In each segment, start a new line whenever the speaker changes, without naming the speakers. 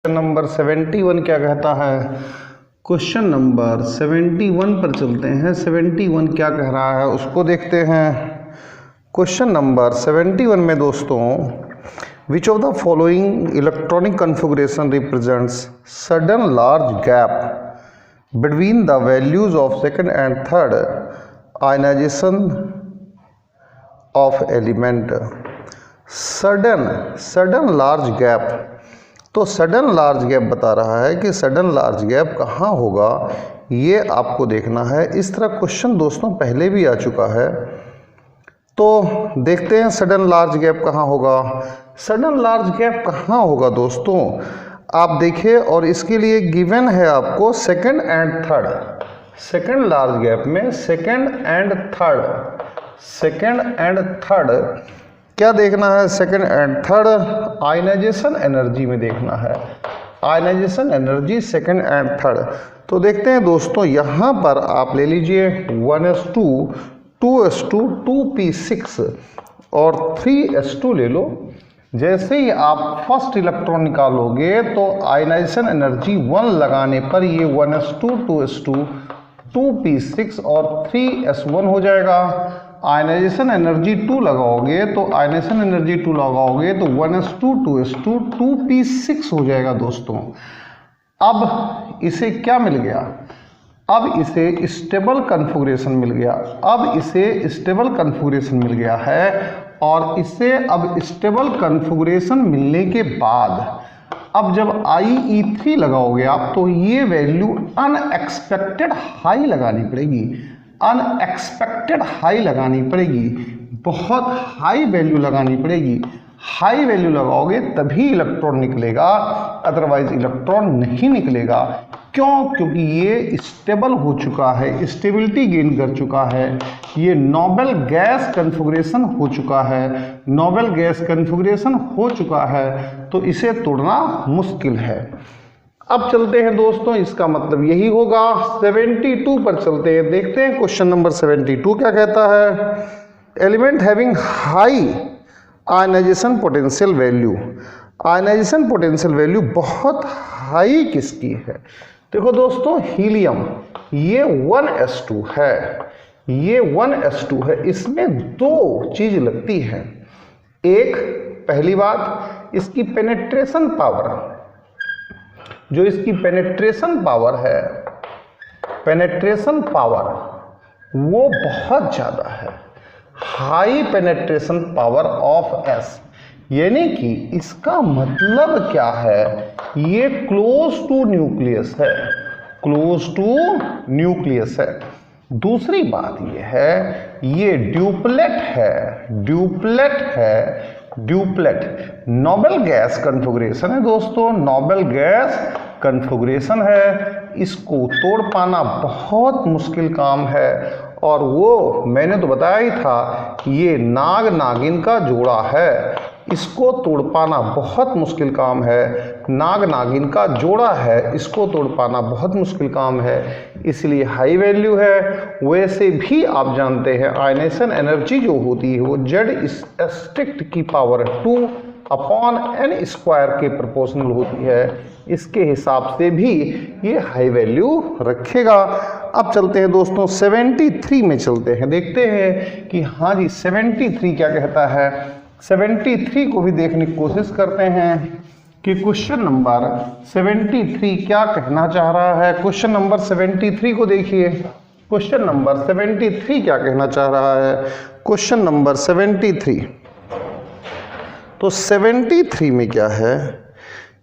Question number 71 क्या कहता है। क्वेश्चन नंबर 71 पर चलते हैं। 71 क्या कह रहा है उसको देखते हैं। क्वेश्चन नंबर 71 में दोस्तों, which of the following electronic configuration represents sudden large gap between the values of second and third ionization of element. Sudden large gap, तो सडन लार्ज गैप बता रहा है कि सडन लार्ज गैप कहाँ होगा, ये आपको देखना है। इस तरह क्वेश्चन दोस्तों पहले भी आ चुका है, तो देखते हैं सडन लार्ज गैप कहाँ होगा। सडन लार्ज गैप कहाँ होगा दोस्तों, आप देखिए, और इसके लिए गिवन है आपको second and third. Second large gap में सेकंड एंड थर्ड क्या देखना है, second and third ionization energy में देखना है। Ionization energy second and third, तो देखते हैं दोस्तों, यहाँ पर आप ले लीजिए 1s2, 2s2, 2p6 और 3s2 ले लो। जैसे ही आप फर्स्ट इलेक्ट्रॉन निकालोगे तो आयनाइजेशन एनर्जी 1 लगाने पर ये 1s2, 2s2, 2p6 और 3s1 हो जाएगा। आयनाइजेशन एनर्जी 2 लगाओगे तो 1s2, 2s2, 2p6 हो जाएगा दोस्तों। अब इसे क्या मिल गया, अब इसे स्टेबल कन्फिगरेशन मिल गया है। और इसे अब स्टेबल कन्फिगरेशन मिलने के बाद अब जब IE3 लगाओगे आप, तो ये वैल्यू अनएक्सपेक्टेड हाई लगानी पड़ेगी, बहुत हाई वैल्यू लगानी पड़ेगी। हाई वैल्यू लगाओगे तभी इलेक्ट्रॉन निकलेगा, अदरवाइज इलेक्ट्रॉन नहीं निकलेगा। क्यों? क्योंकि ये स्टेबल हो चुका है, स्टेबिलिटी गेन कर चुका है, ये नोबल गैस कन्फिगरेशन हो चुका है, तो इसे तोड़ना मुश्किल है। अब चलते हैं दोस्तों, इसका मतलब यही होगा। 72 पर चलते हैं, देखते हैं क्वेश्चन नंबर 72 क्या कहता है। Element having high ionization potential value, ionization potential value बहुत हाई किसकी है। देखो दोस्तों, हीलियम ये 1s2 है, इसमें दो चीज लगती है। एक, पहली बात, इसकी पेनेट्रेशन पावर, जो इसकी पेनेट्रेशन पावर वो बहुत ज़्यादा है, high penetration power of S, यानी कि इसका मतलब क्या है, ये क्लोज टू न्यूक्लियस है। दूसरी बात ये है, ये ड्यूप्लेट नोबल गैस कन्फिगरेशन है दोस्तों, नोबल गैस कन्फिगरेशन है। इसको तोड़ पाना बहुत मुश्किल काम है, और वो मैंने तो बताया ही था, ये नाग नागिन का जोड़ा है, इसको तोड़ पाना बहुत मुश्किल काम है। नाग नागिन का जोड़ा है, इसको तोड़ पाना बहुत मुश्किल काम है, इसलिए हाई वैल्यू है। वैसे भी आप जानते हैं आयनाइजेशन एनर्जी जो होती है वो Z की पावर 2/n² के प्रोपोर्शनल होती है, इसके हिसाब से भी ये हाई वैल्यू रखेगा। अब चलते हैं दोस्तों 73 में चलते हैं, देखते हैं कि हाँ जी 73 क्या कहता है। 73 को भी देखने की कोशिश करते हैं कि क्वेश्चन नंबर 73 क्या कहना चाह रहा है। क्वेश्चन नंबर 73 को देखिए, क्वेश्चन नंबर 73 क्या कहना चाह रहा है। क्वेश्चन नंबर 73, तो 73 में क्या है,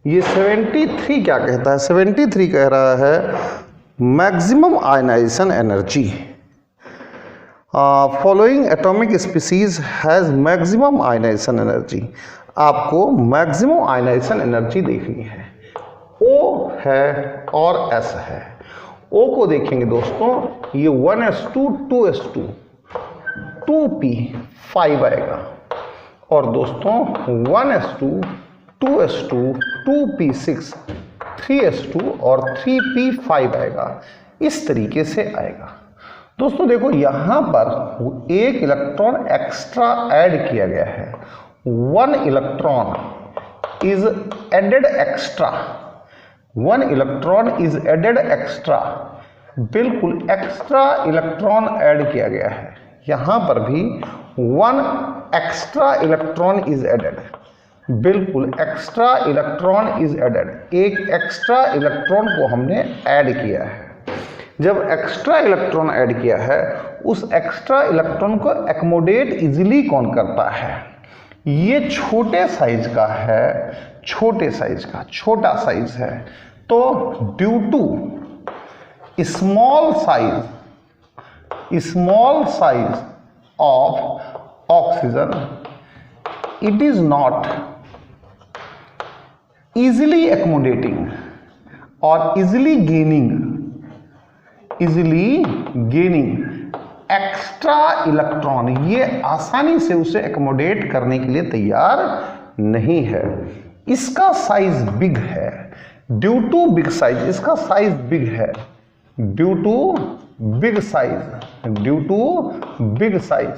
ये 73 क्या कहता है। 73 कह रहा है maximum ionization energy, following atomic species has maximum ionization energy. आपको मैक्सिमम आयनाइजेशन एनर्जी देखनी है। O है और S है। O को देखेंगे दोस्तों, ये 1s2, 2s2, 2p5 आएगा, और दोस्तों 1s2, 2s2, 2p6, 3s2 और 3p5 आएगा। इस तरीके से आएगा दोस्तों। देखो यहाँ पर एक इलेक्ट्रॉन एक्स्ट्रा ऐड किया गया है, 1 electron is added extra 1 electron is added extra, बिल्कुल एक्स्ट्रा इलेक्ट्रॉन ऐड किया गया है, यहां पर भी 1 एक्स्ट्रा इलेक्ट्रॉन इज एडेड, बिल्कुल एक्स्ट्रा इलेक्ट्रॉन इज एडेड, एक एक्स्ट्रा इलेक्ट्रॉन को हमने ऐड किया है। जब एक्स्ट्रा इलेक्ट्रॉन ऐड किया है, उस एक्स्ट्रा इलेक्ट्रॉन को एक्मोडेट इजीली कौन करता है? ये छोटे साइज का है, छोटे साइज का, छोटा साइज है, तो due to small size of oxygen, it is not easily accommodating और इजीली गेनिंग एक्स्ट्रा इलेक्ट्रॉन, ये आसानी से उसे एक्मोडेट करने के लिए तैयार नहीं है। इसका साइज बिग है, ड्यू टू बिग साइज, इसका साइज बिग है, ड्यू टू बिग साइज,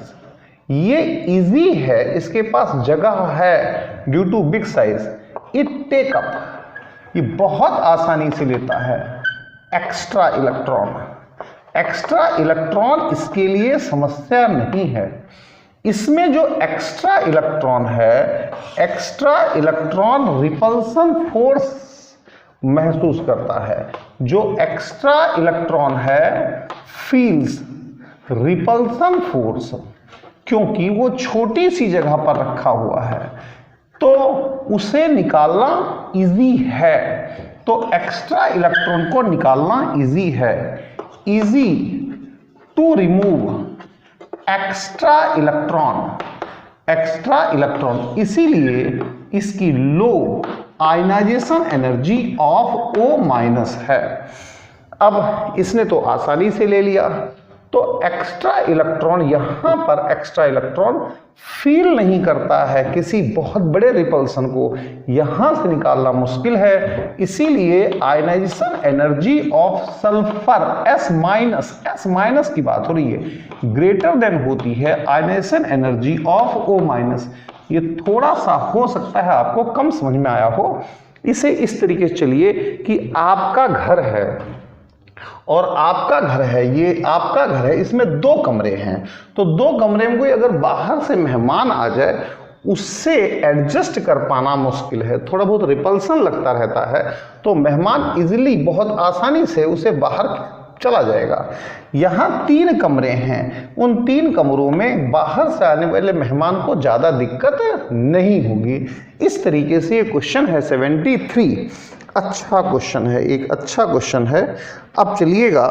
ये इजी है, इसके पास जगह है, due to big size, it take up, ये बहुत आसानी से लेता है एक्स्ट्रा इलेक्ट्रॉन, इसके लिए समस्या नहीं है। इसमें जो एक्स्ट्रा इलेक्ट्रॉन है, एक्स्ट्रा इलेक्ट्रॉन रिपल्सन फोर्स महसूस करता है, जो एक्स्ट्रा इलेक्ट्रॉन है फील्स रिपल्सन फोर्स, क्योंकि वो छोटी सी जगह पर रखा हुआ है, तो उसे निकालना इजी है, तो एक्स्ट्रा इलेक्ट्रॉन को निकालना इजी है, easy to remove extra electron, इसीलिए इसकी low ionization energy of O- है। अब इसने तो आसानी से ले लिया, तो एक्स्ट्रा इलेक्ट्रॉन, यहां पर एक्स्ट्रा इलेक्ट्रॉन फील नहीं करता है किसी बहुत बड़े रिपल्सन को, यहां से निकालना मुश्किल है, इसीलिए ionization energy of sulphur S- की बात हो रही है, ग्रेटर देन होती है आयनाइजेशन एनर्जी ऑफ O-, ये थोड़ा सा हो सकता है आपको कम समझ में आया हो। इसे इस तरीके से चलिए कि आपका घर है और आपका घर है, ये आपका घर है, इसमें 2 कमरे हैं, तो 2 कमरे में कोई अगर बाहर से मेहमान आ जाए, उससे एडजस्ट कर पाना मुश्किल है, थोड़ा बहुत रिपल्सन लगता रहता है, तो मेहमान इजीली बहुत आसानी से उसे बाहर चला जाएगा। यहाँ 3 कमरे हैं, उन 3 कमरों में बाहर से आने वाले मेहमान को ज़्यादा दिक्कत नहीं होगी। इस तरीके से ये क्वेश्चन है 73, अच्छा क्वेश्चन है, एक अच्छा क्वेश्चन है। अब चलिएगा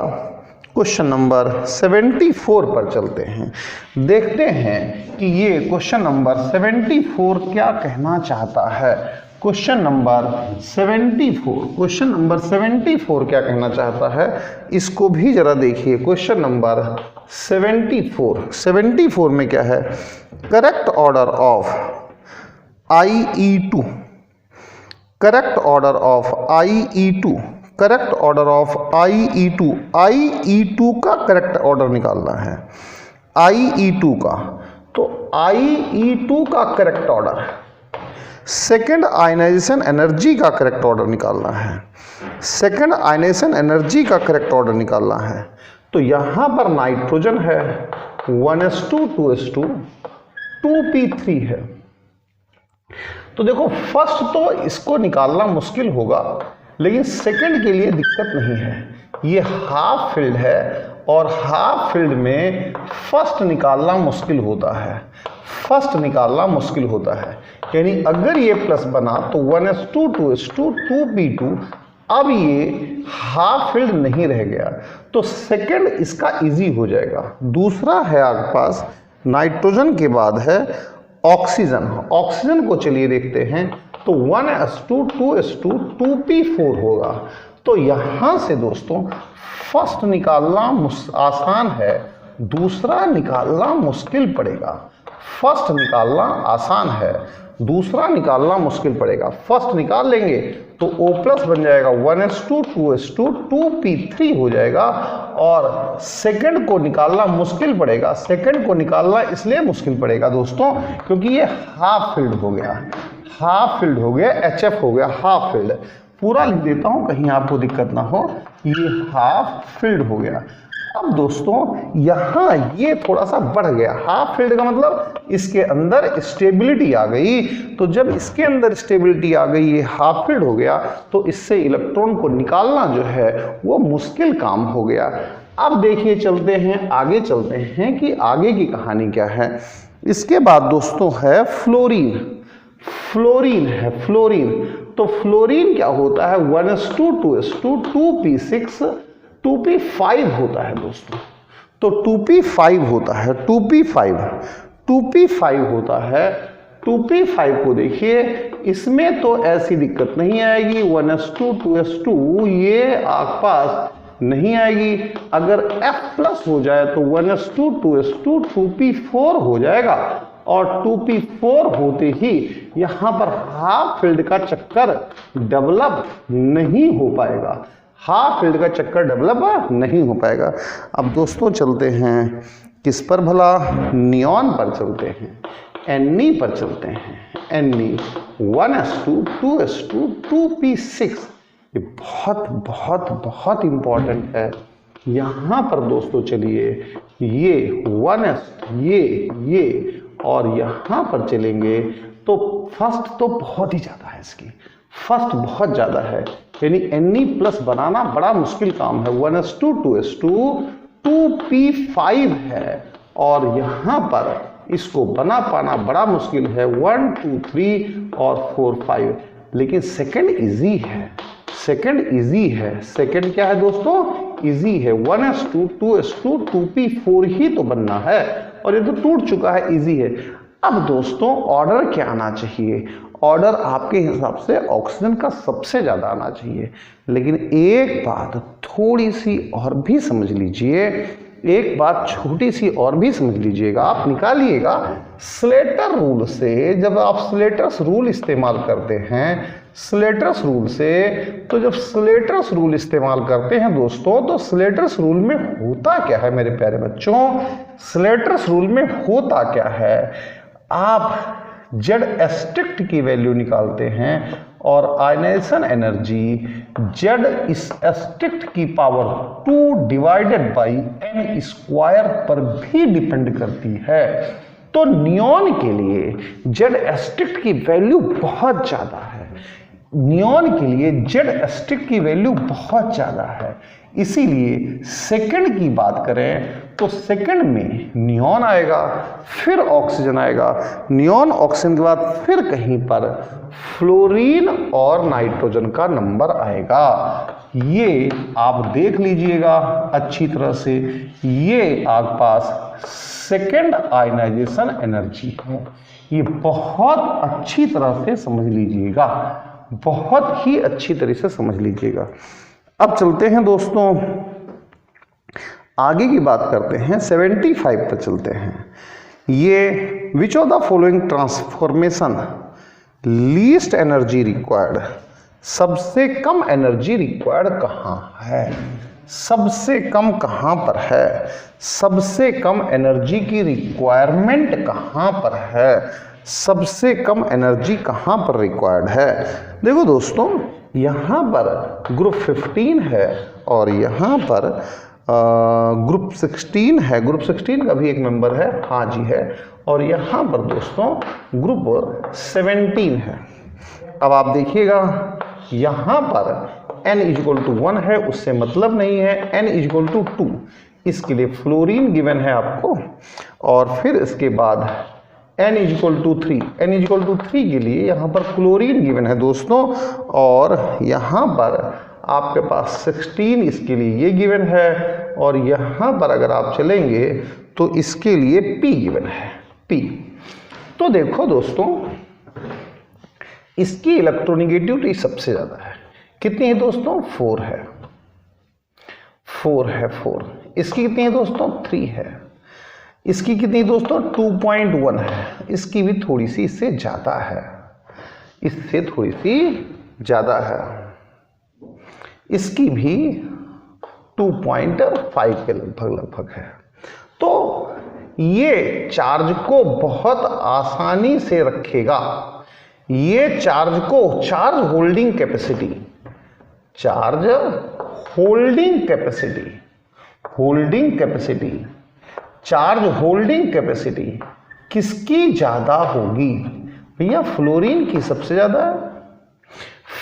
क्वेश्चन नंबर 74 पर चलते हैं, देखते हैं कि ये क्वेश्चन नंबर 74 क्या कहना चाहता है। क्वेश्चन नंबर 74 क्या कहना चाहता है, इसको भी जरा देखिए। क्वेश्चन नंबर 74 में क्या है, correct order of IE2, correct order of IE2, correct order of IE2 का करेक्ट ऑर्डर निकालना है, IE2 का, तो IE2 का correct order, second ionization energy का करेक्ट ऑर्डर निकालना है, सेकेंड आयनाइजेशन एनर्जी का करेक्ट ऑर्डर निकालना है। तो यहां पर नाइट्रोजन है 1s2 2s2 2p3 है, तो देखो फर्स्ट तो इसको निकालना मुश्किल होगा, लेकिन सेकंड के लिए दिक्कत नहीं है, ये हाफ फिल्ड है और हाफ फील्ड में फर्स्ट निकालना मुश्किल होता है, फर्स्ट निकालना मुश्किल होता है। यानी अगर ये प्लस बना तो 1s2 2s2 2p2, अब ये हाफ फील्ड नहीं रह गया, तो सेकंड इसका इजी हो जाएगा। दूसरा है आपके पास नाइट्रोजन के बाद है ऑक्सीजन, ऑक्सीजन को चलिए देखते हैं, तो 1s2 2s2 2p4 होगा। तो यहां से दोस्तों फर्स्ट निकालना आसान है, दूसरा निकालना मुश्किल पड़ेगा। फर्स्ट निकालना आसान है, दूसरा निकालना मुश्किल पड़ेगा। फर्स्ट निकाल लेंगे तो O+ बन जाएगा 1s2 2s2 2p3 हो जाएगा, और सेकंड को निकालना मुश्किल पड़ेगा। सेकंड को निकालना इसलिए मुश्किल पड़ेगा दोस्तों क्योंकि ये हाफ फील्ड हो गया, हाफ फील्ड हो गया, HF हो गया हाफ फील्ड। पूरा लिख देता हूं कहीं आपको दिक्कत ना हो। ये हाफ फिल्ड हो गया। अब दोस्तों यहाँ ये थोड़ा सा बढ़ गया, हाफ फिल्ड का मतलब इसके अंदर स्टेबिलिटी आ गई। तो जब इसके अंदर स्टेबिलिटी आ गई, ये हाफ फिल्ड हो गया, तो इससे इलेक्ट्रॉन को निकालना जो है वो मुश्किल काम हो गया। अब देखिए चलते हैं आगे, चलते हैं कि आगे की कहानी क्या है। इसके बाद दोस्तों है फ्लोरीन। फ्लोरीन है, फ्लोरीन। तो फ्लोरीन क्या होता है, 1s2 2s2 2p6 2p5 होता है दोस्तों। तो 2p5 होता है, 2p5 होता है। 2p5 को देखिए, इसमें तो ऐसी दिक्कत नहीं आएगी, 1s2 2s2 ये आसपास नहीं आएगी। अगर F प्लस हो जाए तो 1s2 2s2 2p4 हो जाएगा, और 2p4 होते ही यहां पर हाफ फील्ड का चक्कर डेवलप नहीं हो पाएगा, हाफ फील्ड का चक्कर डेवलप नहीं हो पाएगा। अब दोस्तों चलते हैं किस पर भला, नियॉन पर चलते हैं, Ne पर चलते हैं। Ne 1s2 2s2 2p6, ये बहुत बहुत बहुत इंपॉर्टेंट है। यहां पर दोस्तों चलिए, ये 1s ये और यहां पर चलेंगे तो फर्स्ट तो बहुत ही ज्यादा है, इसकी फर्स्ट बहुत ज्यादा है, यानी Ne प्लस बनाना बड़ा मुश्किल काम है। 1s2 2s2 2p5 है, और यहां पर इसको बना पाना बड़ा मुश्किल है, 1 2 3 और 4 5। लेकिन सेकंड इजी है, सेकंड इजी है। सेकंड क्या है दोस्तों, इजी है। 1s2 2s2 2p4 ही तो बनना है, और ये तो टूट चुका है, इजी है। अब दोस्तों ऑर्डर क्या आना चाहिए, ऑर्डर आपके हिसाब से ऑक्सीजन का सबसे ज्यादा आना चाहिए। लेकिन एक बात थोड़ी सी और भी समझ लीजिए, एक बात छोटी सी और भी समझ लीजिएगा, आप निकालिएगा स्लेटर रूल से। जब आप स्लेटर्स रूल इस्तेमाल करते हैं, स्लेटर्स रूल से, तो जब स्लेटर्स रूल इस्तेमाल करते हैं दोस्तों, तो स्लेटर्स रूल में होता क्या है मेरे प्यारे बच्चों, स्लेटर्स रूल में होता क्या है, आप जेड एस्ट्रिक्ट की वैल्यू निकालते हैं, और आयनाइजेशन एनर्जी जेड एस्ट्रिक्ट की power 2 divided by n square पर भी डिपेंड करती है। तो नियॉन के लिए जेड एस्ट्रिक्ट की वैल्यू बहुत ज्यादा है, नियॉन के लिए जेड एस्ट्रिक्ट की वैल्यू बहुत ज्यादा है। इसीलिए सेकंड की बात करें तो सेकंड में नियॉन आएगा, फिर ऑक्सीजन आएगा, नियॉन ऑक्सीजन के बाद फिर कहीं पर फ्लोरीन और नाइट्रोजन का नंबर आएगा। ये आप देख लीजिएगा अच्छी तरह से, ये आपके पास सेकंड आयनाइजेशन एनर्जी है। ये बहुत अच्छी तरह से समझ लीजिएगा, बहुत ही अच्छी तरह से समझ लीजिएगा। अब चलते हैं दोस्तों आगे की बात करते हैं, 75 पर चलते हैं। ये विच of the following transformation least energy required, सबसे कम एनर्जी रिक्वायर्ड कहाँ है, सबसे कम कहाँ पर है, सबसे कम एनर्जी की रिक्वायरमेंट कहाँ पर है, सबसे कम एनर्जी कहाँ पर रिक्वायर्ड है। देखो दोस्तों, यहाँ पर ग्रुप 15 है और यहाँ पर ग्रुप 16 है, ग्रुप 16 का भी एक मेंबर है, हाँ जी है, और यहाँ पर दोस्तों ग्रुप 17 है। अब आप देखिएगा यहाँ पर n = 1 है, उससे मतलब नहीं है, n = 2, इसके लिए फ्लोरीन गिवन है आपको, और फिर इसके बाद n = 3, n = 3 के लिए यहाँ पर क्लोरीन गिवन है दोस्तों, और यहाँ पर आपके पास 16 इसके लिए ये गिवन है, और यहाँ पर अगर आप चलेंगे तो इसके लिए P गिवन है, P। तो देखो दोस्तों, इसकी इलेक्ट्रोनेगेटिविटी सबसे ज़्यादा है, कितनी है दोस्तों, 4 है, 4 है, 4। इसकी कितनी है दोस्तों, 3 है। इसकी कितनी दोस्तों, 2.1 है। इसकी भी थोड़ी सी इससे ज़्यादा है, इससे थोड़ी सी ज़्यादा है। इसकी भी 2.5 के लगभग है। तो ये चार्ज को बहुत आसानी से रखेगा, ये चार्ज को, charge holding capacity charge holding capacity, holding capacity, charge holding capacity किसकी ज्यादा होगी? भैया फ्लोरीन की सबसे ज्यादा,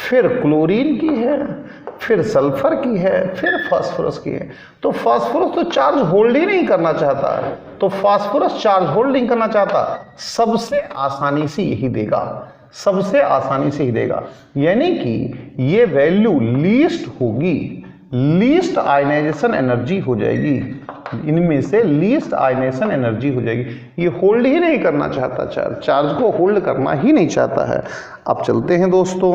फिर क्लोरीन की है, फिर सल्फर की है, फिर फास्फोरस की है। तो फास्फोरस तो चार्ज होल्ड ही नहीं करना चाहता है, तो फास्फोरस चार्ज होल्ड नहीं करना चाहता, सबसे आसानी से यही देगा, सबसे आसानी से ही देगा। यानी कि ये वैल्यू लीस्ट होगी, लीस्ट आयनाइजेशन एनर्जी हो जाएगी, इनमें से लीस्ट आयनाइजेशन एनर्जी हो जाएगी। ये होल्ड ही नहीं करना चाहता, चार्ज को होल्ड करना ही नहीं चाहता है। अब चलते हैं दोस्तों,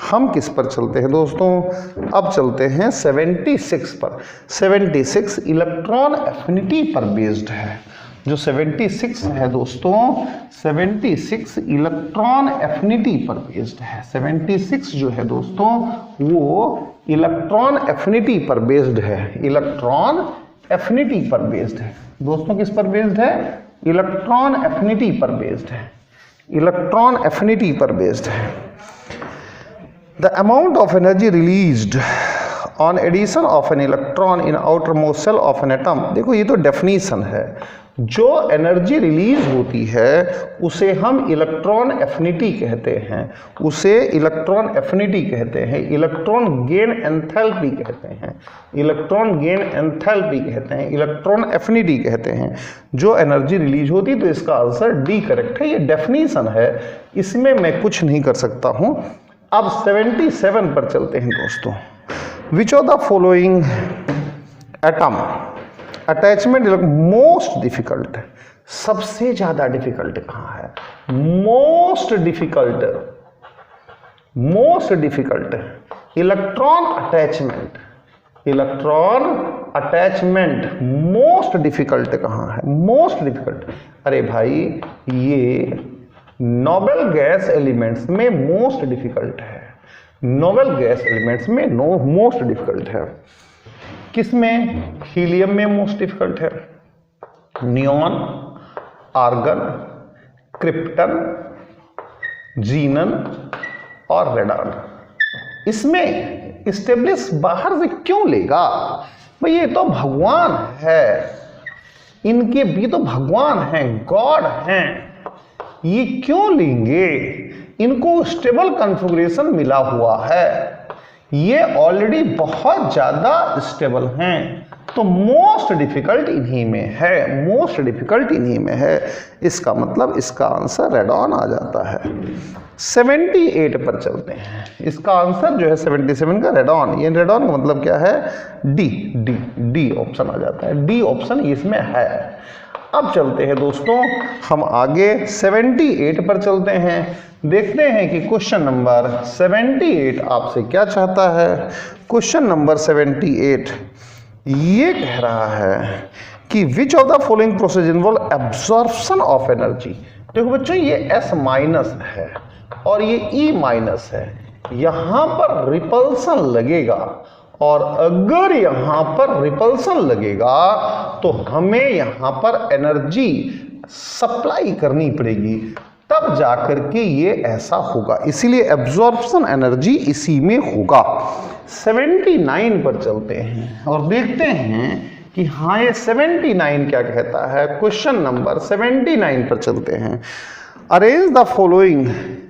हम किस पर चलते हैं दोस्तों? अब चलते हैं 76 पर। 76 इलेक्ट्रॉन एफिनिटी पर बेस्ड है। जो 76 है दोस्तों, 76 इलेक्ट्रॉन एफिनिटी पर बेस्ड है। 76 जो है दोस्तों वो इलेक्ट्रॉन एफिनिटी पर बेस्ड है, इलेक्ट्रॉन एफिनिटी पर बेस्ड है। दोस्तों किस पर बेस्ड है? इलेक्ट्रॉन एफिनिटी पर बेस्ड है, इलेक्ट्रॉन एफिनिटी पर बेस्ड है। The amount of energy released on addition of an electron in outermost shell of an atom. देखो ये तो डेफिनेशन है, जो एनर्जी रिलीज होती है उसे हम इलेक्ट्रॉन एफिनिटी कहते हैं, उसे इलेक्ट्रॉन एफिनिटी कहते हैं, इलेक्ट्रॉन गेन एंथैल्पी कहते हैं, इलेक्ट्रॉन गेन एंथैल्पी कहते हैं, इलेक्ट्रॉन एफिनिटी कहते हैं। जो एनर्जी रिलीज होती, तो इसका आंसर डी करेक्ट है। ये डेफिनेशन है, इसमें मैं कुछ नहीं कर सकता हूं। अब 77 पर चलते हैं दोस्तों। Which of the following atom attachment most difficult, सबसे ज्यादा डिफिकल्ट कहां है? Most difficult, most difficult electron attachment, electron attachment most difficult कहां है? मोस्ट डिफिकल्ट, अरे भाई ये नोबेल गैस एलिमेंट्स में मोस्ट डिफिकल्ट है, नोबेल गैस एलिमेंट्स में मोस्ट डिफिकल्ट है। किसमें? हीलियम में मोस्ट डिफिकल्ट है, नियॉन, आर्गन, क्रिप्टन, जीनन और रेडॉन। इसमें स्टेब्लिश बाहर से क्यों लेगा भाई? ये तो भगवान है, इनके भी तो भगवान हैं, गॉड हैं, ये क्यों लेंगे? इनको स्टेबल कॉन्फ़िगरेशन मिला हुआ है, ये ऑलरेडी बहुत ज्यादा स्टेबल हैं, तो मोस्ट डिफिकल्ट इन्हीं में है, मोस्ट डिफिकल्ट इन्हीं में है। इसका मतलब इसका आंसर रेडॉन आ जाता है। 78 पर चलते हैं। इसका आंसर जो है 77 का रेडॉन। ये रेडॉन का मतलब क्या है? डी, डी, डी ऑप्शन आ जाता है, डी ऑप्शन इसमें है। अब चलते हैं दोस्तों हम आगे 78 पर चलते हैं, देखते हैं कि क्वेश्चन नंबर 78 आपसे क्या चाहता है। क्वेश्चन नंबर 78 ये कह रहा है कि विच of the following process involve absorption of energy. देखो बच्चों ये S माइनस है और ये E माइनस है, यहां पर रिपल्सन लगेगा, और अगर यहां पर रिपल्सन लगेगा तो हमें यहां पर एनर्जी सप्लाई करनी पड़ेगी, तब जाकर के ये ऐसा होगा, इसीलिए एब्जॉर्प्शन एनर्जी इसी में होगा। 79 पर चलते हैं और देखते हैं कि हाँ ये 79 क्या कहता है। क्वेश्चन नंबर 79 पर चलते हैं। Arrange the following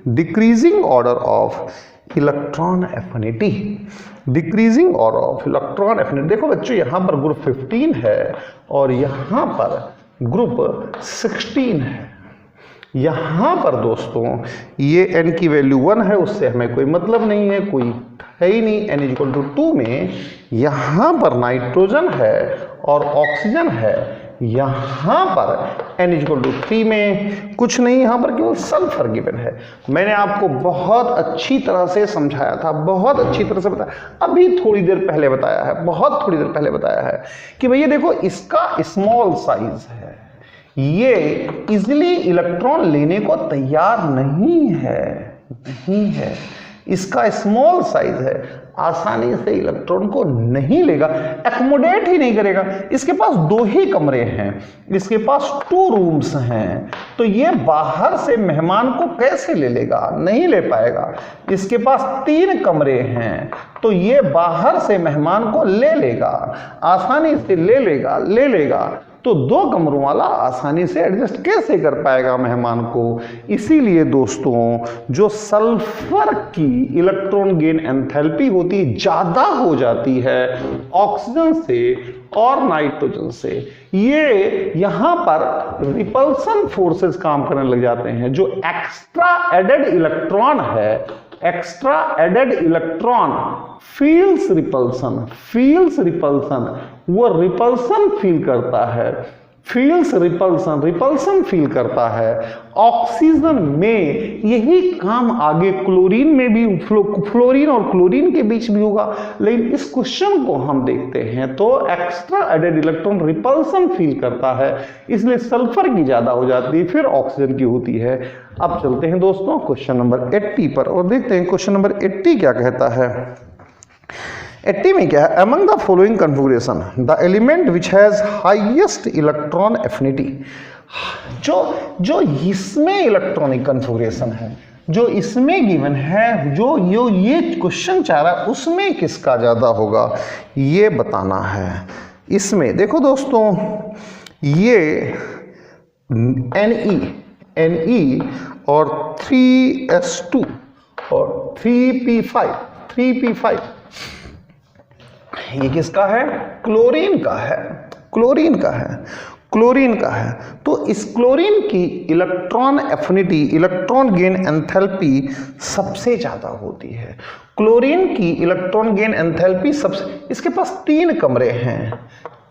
decreasing order of electron affinity, decreasing order of electron affinity. देखो बच्चों यहां पर ग्रुप 15 है और यहां पर ग्रुप 16 है। यहां पर दोस्तों ये n की वैल्यू 1 है, उससे हमें कोई मतलब नहीं है, कोई है ही नहीं। n इक्वल टू 2 में यहां पर नाइट्रोजन है और ऑक्सीजन है, यहां पर n इक्वल टू 3 में कुछ नहीं, यहां पर केवल सल्फर गिवन है। मैंने आपको बहुत अच्छी तरह से समझाया था, बहुत अच्छी तरह से बताया, अभी थोड़ी देर पहले बताया है, बहुत थोड़ी देर पहले बताया है कि भैया देखो इसका स्मॉल साइज है, ये इजिली इलेक्ट्रॉन लेने को तैयार नहीं है, नहीं है, इसका स्मॉल साइज है, आसानी से इलेक्ट्रॉन को नहीं लेगा, एकोमोडेट ही नहीं करेगा। इसके पास 2 ही कमरे हैं, इसके पास 2 रूम्स हैं, तो ये बाहर से मेहमान को कैसे ले लेगा? नहीं ले पाएगा। इसके पास 3 कमरे हैं, तो ये बाहर से मेहमान को ले लेगा, आसानी से ले लेगा। तो 2 कमरों वाला आसानी से एडजस्ट कैसे कर पाएगा मेहमान को? इसीलिए दोस्तों जो सल्फर की इलेक्ट्रॉन गेन एंथैल्पी होती है ज्यादा हो जाती है ऑक्सीजन से और नाइट्रोजन से। ये यहां पर रिपल्सन फोर्सेस काम करने लग जाते हैं। जो एक्स्ट्रा एडेड इलेक्ट्रॉन है, extra added electron feels repulsion, वो रिपल्सन फील करता है, रिपल्सन फील करता है। ऑक्सीजन में यही काम आगे क्लोरीन में भी, फ्लोरीन और क्लोरीन के बीच भी होगा। लेकिन इस क्वेश्चन को हम देखते हैं तो extra added electron repulsion feel करता है, इसलिए सल्फर की ज्यादा हो जाती है, फिर ऑक्सीजन की होती है। अब चलते हैं दोस्तों क्वेश्चन नंबर 80 पर और देखते हैं क्वेश्चन नंबर 80 क्या कहता है। 80 में क्या है? Among the following configuration the element which has highest electron affinity. जो इसमें इलेक्ट्रॉनिक कन्फिगरेशन है, जो इसमें गिवन है, जो ये क्वेश्चन चाह रहा है, उसमें किसका ज्यादा होगा ये बताना है। इसमें देखो दोस्तों, ये Ne और 3s2 और 3p5 ये किसका है? क्लोरीन का है। तो इस क्लोरीन की electron affinity, electron gain enthalpy सबसे ज्यादा होती है। क्लोरीन की इलेक्ट्रॉन गेन एंथैल्पी सबसे, इसके पास 3 कमरे हैं,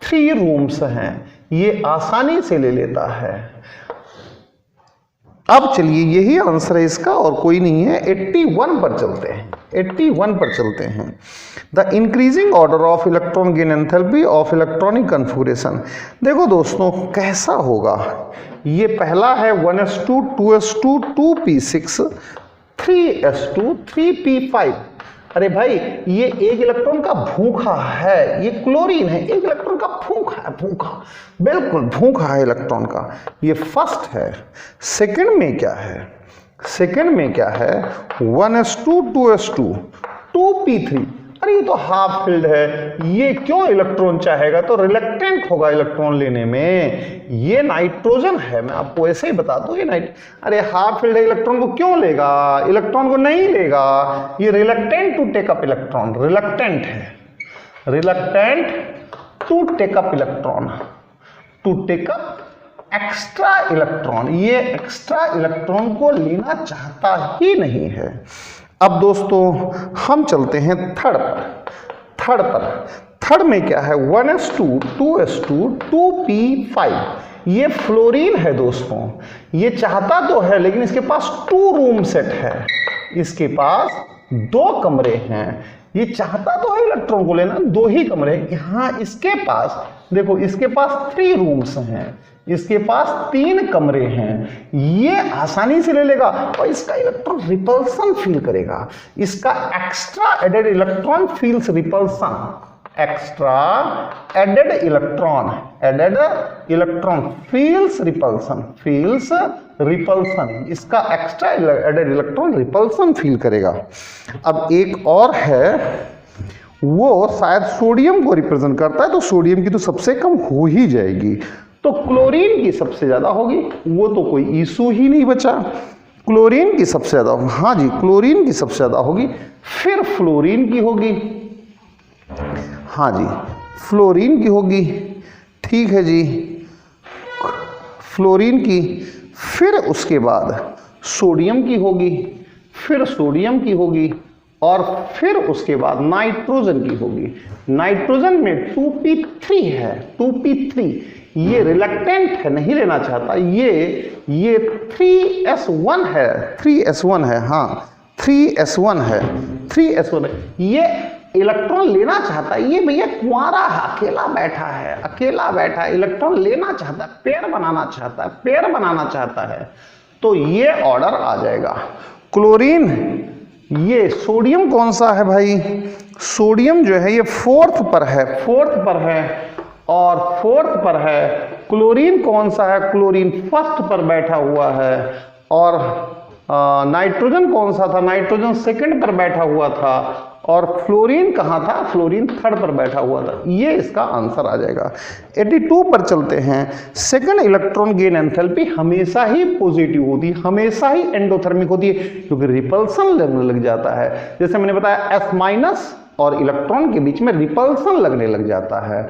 3 रूम्स हैं, ये आसानी से ले लेता है। अब चलिए यही आंसर है इसका और कोई नहीं है। 81 पर चलते हैं। The increasing order of electron gain enthalpy of electronic configuration. देखो दोस्तों कैसा होगा, ये पहला है 1s2 2s2 2p6 3s2 3p5। अरे भाई ये एक इलेक्ट्रॉन का भूखा है, ये क्लोरीन है, एक इलेक्ट्रॉन का भूखा बिल्कुल भूखा है इलेक्ट्रॉन का, ये फर्स्ट है। सेकंड में क्या है? 1s2 2s2 2p3। अरे ये तो हाफ फील्ड है, ये क्यों इलेक्ट्रॉन चाहेगा? तो रिलक्टेंट होगा इलेक्ट्रॉन लेने में। ये नाइट्रोजन है, मैं आपको ऐसे ही बता दूं, ये अरे हाफ फील्ड है, इलेक्ट्रॉन को क्यों लेगा? इलेक्ट्रॉन को नहीं लेगा, ये reluctant to take up electron, reluctant to take up electron, to take up extra electron. ये एक्स्ट्रा इलेक्ट्रॉन को लेना चाहता ही नहीं है। अब दोस्तों हम चलते हैं थर्ड में क्या है? 1s2 2s2 2p5। ये फ्लोरीन है दोस्तों, ये चाहता तो है लेकिन इसके पास 2 रूम सेट है, इसके पास 2 कमरे हैं। ये चाहता तो है इलेक्ट्रॉन को लेना, 2 ही कमरे। यहाँ इसके पास देखो, इसके पास 3 रूम्स हैं, इसके पास 3 कमरे हैं, ये आसानी से ले लेगा और इसका इलेक्ट्रॉन रिपल्सन फील करेगा। इसका extra added electron feels repulsion, extra added electron feels repulsion, इसका extra added electron repulsion feel करेगा। अब एक और है, वो शायद सोडियम को रिप्रेजेंट करता है, तो सोडियम की तो सबसे कम हो ही जाएगी, तो क्लोरीन की सबसे ज्यादा होगी, वो तो कोई इशू ही नहीं बचा। क्लोरीन की सबसे ज्यादा, हाँ जी क्लोरीन की सबसे ज्यादा होगी, फिर फ्लोरीन की होगी, हाँ जी फ्लोरीन की होगी, ठीक है जी फ्लोरीन की, फिर उसके बाद सोडियम की होगी, फिर सोडियम की होगी और फिर उसके बाद नाइट्रोजन की होगी। नाइट्रोजन में 2p3 है, 2p3 ये रिलक्टेंट है, नहीं लेना चाहता। ये 3s1 है, 3s1 है, हाँ 3s1 है, 3s1 है। ये इलेक्ट्रॉन लेना चाहता है, ये भैया कुंवारा है, अकेला बैठा है, इलेक्ट्रॉन लेना चाहता है, पेड़ बनाना चाहता है, तो ये ऑर्डर आ जाएगा। क्लोरीन ये सोडियम कौन सा है भाई, सोडियम जो है ये फोर्थ पर है, और फोर्थ पर है। क्लोरीन कौन सा है, क्लोरीन फर्स्ट पर बैठा हुआ है। और नाइट्रोजन कौन सा था, नाइट्रोजन सेकंड पर बैठा हुआ था। और फ्लोरीन कहाँ था, फ्लोरीन थर्ड पर बैठा हुआ था। ये इसका आंसर आ जाएगा। 82 पर चलते हैं। सेकंड इलेक्ट्रॉन गेन एंथैल्पी हमेशा ही पॉजिटिव होती है, हमेशा ही एंडोथर्मिक होती है, क्योंकि रिपल्सन लगने लग जाता है। जैसे मैंने बताया S- और इलेक्ट्रॉन के बीच में रिपल्सन लगने लग जाता है।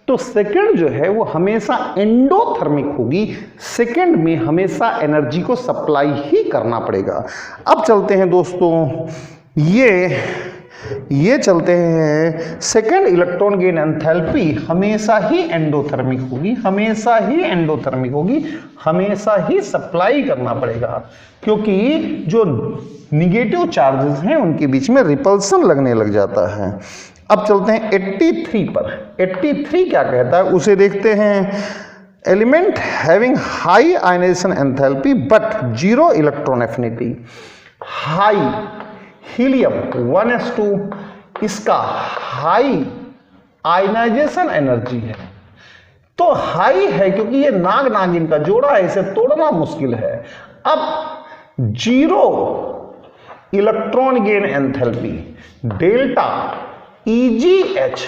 तो सेकंड जो है वो हमेशा एंडोथर्मिक होगी, सेकंड में हमेशा एनर्जी को सप्लाई ही करना पड़ेगा। अब चलते हैं दोस्तों, ये चलते हैं। सेकंड इलेक्ट्रॉन गेन एंथैल्पी हमेशा ही एंडोथर्मिक होगी, हमेशा ही एंडोथर्मिक होगी, हमेशा ही सप्लाई करना पड़ेगा, क्योंकि जो निगेटिव चार्जेस हैं उनके बीच में रिपल्सन लगने लग जाता है। अब चलते हैं 83 पर। 83 क्या कहता है उसे देखते हैं। Element having high ionization enthalpy but 0 electron affinity. High helium 1s2, इसका हाई आयनाइजेशन एनर्जी है। तो हाई है क्योंकि ये नाग नागिन का जोड़ा है, इसे तोड़ना मुश्किल है। अब 0 electron gain enthalpy delta EgH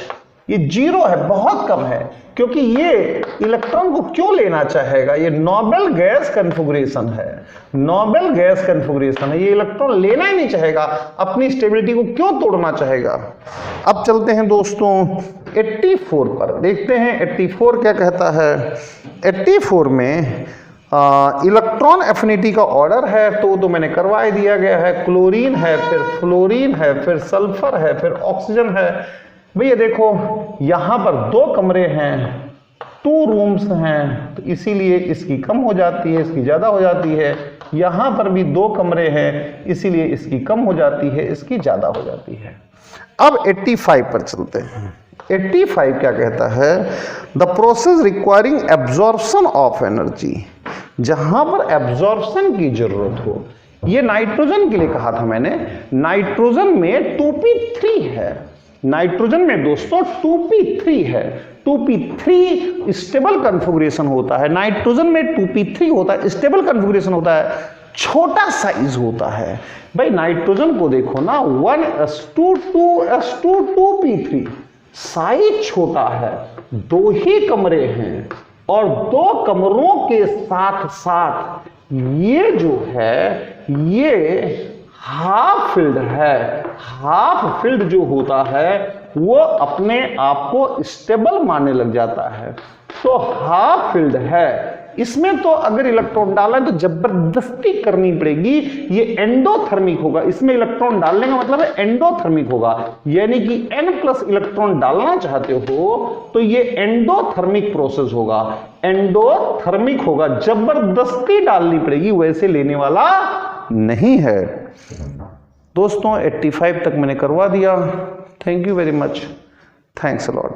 ये 0 है, बहुत कम है, क्योंकि ये इलेक्ट्रॉन को क्यों लेना चाहेगा, ये नोबेल गैस कन्फिगरेशन है, नोबेल गैस कन्फिगरेशन है, ये इलेक्ट्रॉन लेना ही नहीं चाहेगा, अपनी स्टेबिलिटी को क्यों तोड़ना चाहेगा। अब चलते हैं दोस्तों 84 पर, देखते हैं 84 क्या कहता है। 84 में इलेक्ट्रॉन एफिनिटी का ऑर्डर है, तो मैंने करवा ही दिया गया है। क्लोरीन है, फिर फ्लोरीन है, फिर सल्फर है, फिर ऑक्सीजन है। भैया देखो यहाँ पर 2 कमरे हैं, 2 रूम्स हैं, तो इसीलिए इसकी कम हो जाती है, इसकी ज़्यादा हो जाती है। यहाँ पर भी 2 कमरे हैं, इसीलिए इसकी कम हो जाती है, इसकी ज़्यादा हो जाती है। अब 85 पर चलते हैं। 85 क्या कहता है। The process requiring absorption of energy, जहां पर एब्जॉर्प्शन की जरूरत हो। ये नाइट्रोजन के लिए कहा था मैंने, नाइट्रोजन में 2p3 है, नाइट्रोजन में दोस्तों 2p3 है। 2p3 स्टेबल कन्फिगरेशन होता है, नाइट्रोजन में 2p3 होता है, स्टेबल कन्फिगरेशन होता है, छोटा साइज होता है। भाई नाइट्रोजन को देखो ना, 1s2 2s2 2p3, साइज छोटा है, 2 ही कमरे हैं, और 2 कमरों के साथ साथ ये जो है ये हाफ फिल्ड है। हाफ फिल्ड जो होता है वो अपने आप को स्टेबल मानने लग जाता है, तो हाफ फिल्ड है। इसमें तो अगर इलेक्ट्रॉन डालना है तो जबरदस्ती करनी पड़ेगी, ये एंडोथर्मिक होगा। इसमें इलेक्ट्रॉन डालने का मतलब है एंडोथर्मिक होगा, यानी कि n+ इलेक्ट्रॉन डालना चाहते हो तो ये एंडोथर्मिक प्रोसेस होगा, एंडोथर्मिक होगा, जबरदस्ती डालनी पड़ेगी, वैसे लेने वाला नहीं है। दोस्तों 85 तक मैंने करवा दिया। Thank you very much, thanks a lot.